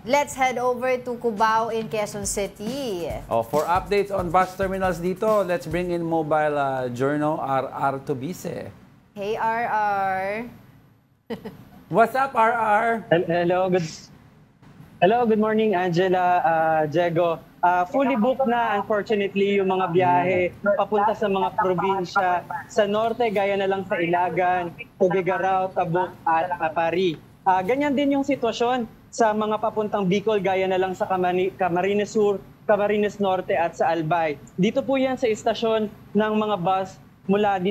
Let's head over to Cubao in Quezon City. For updates on bus terminals dito, let's bring in Mobile Journal RR Tubise. Hey, RR. What's up, RR? Hello, good morning, Angela, Diego. Fully booked na, unfortunately, yung mga biyahe papunta sa mga probinsya. Sa norte, gaya na lang sa Ilagan, Tuguegarao, Tabuk at Apari. Ganyan din yung sitwasyon sa mga papuntang Bicol, gaya na lang sa Camarines Sur, Camarines Norte at sa Albay. Dito po yan sa istasyon ng mga bus mula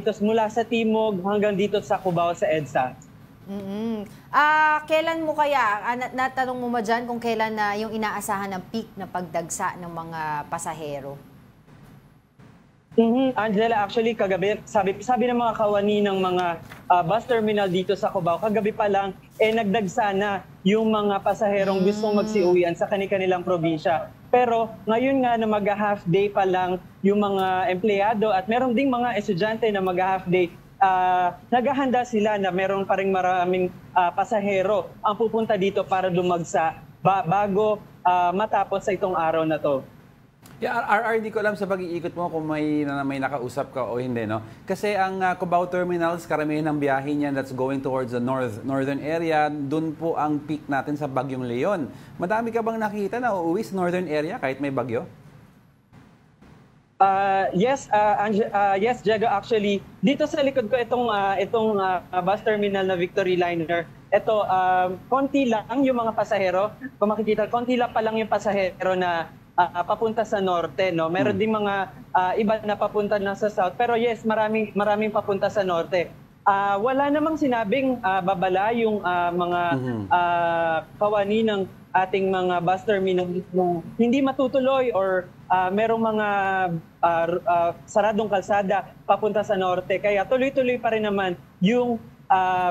sa Timog hanggang dito sa Cubao sa EDSA. Kailan mo kaya, natanong mo ba dyan kung kailan na yung inaasahan ng peak na pagdagsa ng mga pasahero? Angela, actually kagabi, sabi ng mga kawani ng mga bus terminal dito sa Cubao, kagabi pa lang, nagdagsa na yung mga pasaherong gustong magsiuwian sa kanilang probinsya. Pero ngayon nga na mag-half day pa lang yung mga empleyado at meron ding mga estudyante na mag-half day, naghahanda sila na meron pa rin maraming pasahero ang pupunta dito para dumagsa bago matapos sa itong araw na to. Yeah, RR, di ko alam sa pag-iikot mo kung may nakausap ka o hindi, no? Kasi ang Cubao Terminals, karamihan ng biyahe niyan that's going towards the northern area, dun po ang peak natin sa Bagyong Leon. Madami ka bang nakita na uuwi sa northern area kahit may bagyo? Yes, Diego, actually, dito sa likod ko itong bus terminal na Victory Liner, ito, konti lang yung mga pasahero. Kung makikita, konti lang pa lang yung pasahero na papunta sa norte, no? Meron din mga iba na papunta na sa south, pero yes, maraming papunta sa norte. Wala namang sinabing babala yung mga kawani ng ating mga bus terminal hindi matutuloy or merong mga saradong kalsada papunta sa norte. Kaya tuloy-tuloy pa rin naman yung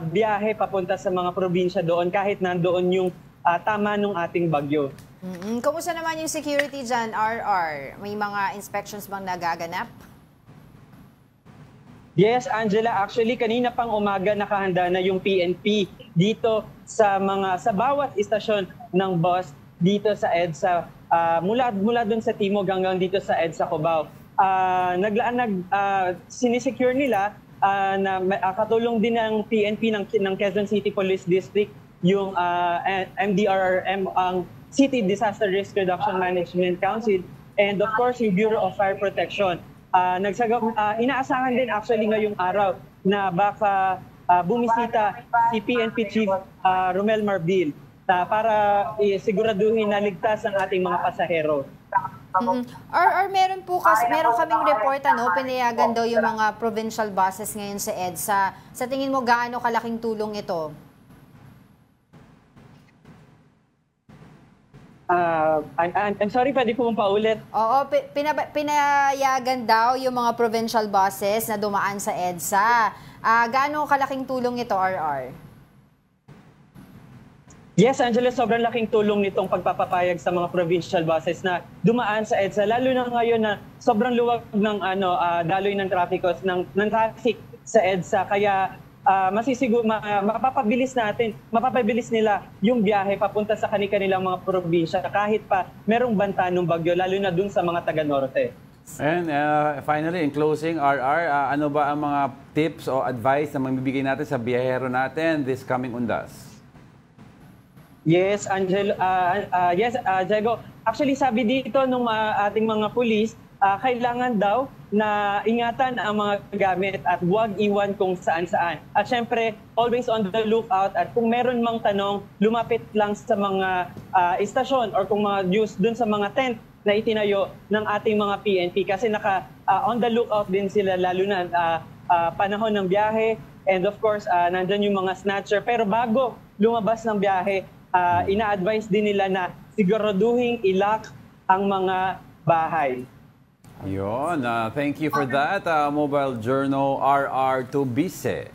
biyahe papunta sa mga probinsya doon kahit nandoon yung tama nung ating bagyo. Kumusta naman yung security dyan, RR? May mga inspections bang nagaganap? Yes, Angela, actually kanina pang umaga nakahanda na yung PNP dito sa bawat istasyon ng bus dito sa EDSA, mula doon sa Timog hanggang dito sa EDSA Cubao. Sinisecure nila na katulong din ng PNP ng Quezon City Police District, yung MDRRM, ang City Disaster Risk Reduction Management Council, and of course yung Bureau of Fire Protection. Inaasahan din actually ngayong araw na baka bumisita si PNP Chief Romel Marbil para siguraduhin na ligtas ang ating mga pasahero. Meron kaming report, pinayagan daw yung mga provincial buses ngayon sa EDSA. Sa tingin mo, gaano kalaking tulong ito? I'm sorry, pwede po mong paulit? Oo, pinayagan daw yung mga provincial buses na dumaan sa EDSA. Gaano kalaking tulong ito, RR? Yes, Angela, sobrang laking tulong nitong pagpapapayag sa mga provincial buses na dumaan sa EDSA, lalo na ngayon na sobrang luwag ng daloy ng traffic sa EDSA. Kaya mapapabilis nila yung biyahe papunta sa kanilang mga probinsya kahit pa merong banta ng bagyo, lalo na dun sa mga taga-norte. And finally, in closing, RR, ano ba ang mga tips o advice na mamibigay natin sa biyahero natin this coming undas? Yes, Angelo. Diego. Actually, sabi dito ng ating mga pulis, kailangan daw na ingatan ang mga gamit at huwag iwan kung saan-saan. At syempre, always on the lookout, at kung meron mang tanong, lumapit lang sa mga istasyon or kung mga news dun sa mga tent na itinayo ng ating mga PNP kasi on the lookout din sila, lalo na panahon ng biyahe, and of course, nandyan yung mga snatcher. Pero bago lumabas ng biyahe, ina-advise din nila na siguraduhin i-lock ang mga bahay. Yun, thank you for that, Mobile Journal RR Tubise.